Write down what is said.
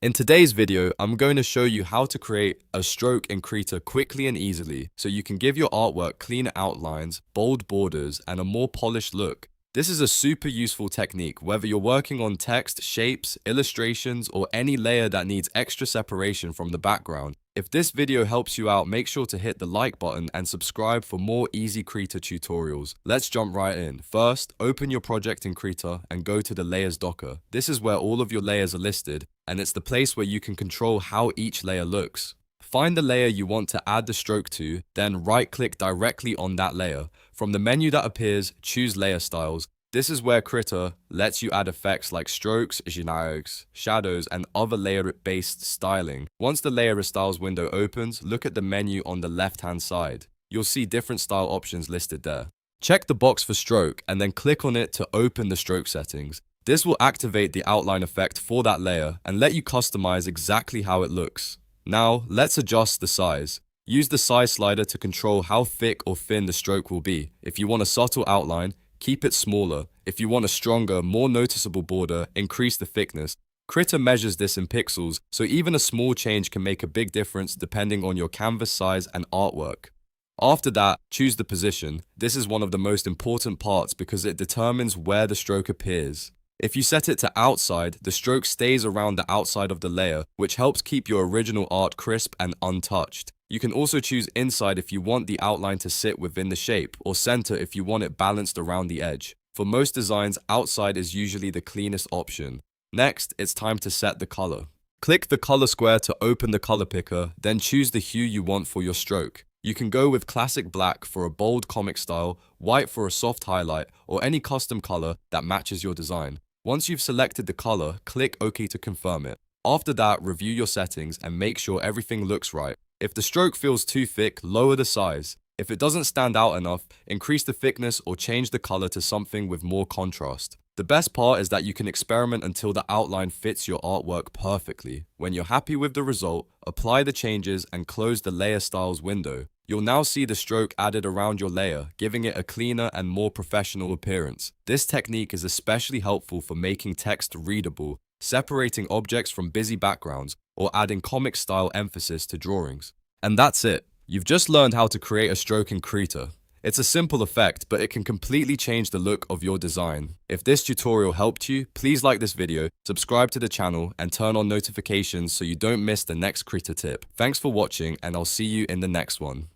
In today's video, I'm going to show you how to create a stroke in Krita quickly and easily so you can give your artwork cleaner outlines, bold borders, and a more polished look. This is a super useful technique whether you're working on text, shapes, illustrations, or any layer that needs extra separation from the background. If this video helps you out, make sure to hit the like button and subscribe for more easy Krita tutorials. Let's jump right in. First, open your project in Krita and go to the layers docker. This is where all of your layers are listed, and it's the place where you can control how each layer looks. Find the layer you want to add the stroke to, then right-click directly on that layer. From the menu that appears, choose Layer Styles. This is where Krita lets you add effects like strokes, generics, shadows, and other layer-based styling. Once the Layer Styles window opens, look at the menu on the left-hand side. You'll see different style options listed there. Check the box for stroke and then click on it to open the stroke settings. This will activate the outline effect for that layer and let you customize exactly how it looks. Now, let's adjust the size. Use the size slider to control how thick or thin the stroke will be. If you want a subtle outline, keep it smaller. If you want a stronger, more noticeable border, increase the thickness. Krita measures this in pixels, so even a small change can make a big difference depending on your canvas size and artwork. After that, choose the position. This is one of the most important parts because it determines where the stroke appears. If you set it to outside, the stroke stays around the outside of the layer, which helps keep your original art crisp and untouched. You can also choose inside if you want the outline to sit within the shape, or center if you want it balanced around the edge. For most designs, outside is usually the cleanest option. Next, it's time to set the color. Click the color square to open the color picker, then choose the hue you want for your stroke. You can go with classic black for a bold comic style, white for a soft highlight, or any custom color that matches your design. Once you've selected the color, click OK to confirm it. After that, review your settings and make sure everything looks right. If the stroke feels too thick, lower the size. If it doesn't stand out enough, increase the thickness or change the color to something with more contrast. The best part is that you can experiment until the outline fits your artwork perfectly. When you're happy with the result, apply the changes and close the Layer Styles window. You'll now see the stroke added around your layer, giving it a cleaner and more professional appearance. This technique is especially helpful for making text readable, separating objects from busy backgrounds, or adding comic-style emphasis to drawings. And that's it. You've just learned how to create a stroke in Krita. It's a simple effect, but it can completely change the look of your design. If this tutorial helped you, please like this video, subscribe to the channel, and turn on notifications so you don't miss the next Krita tip. Thanks for watching, and I'll see you in the next one.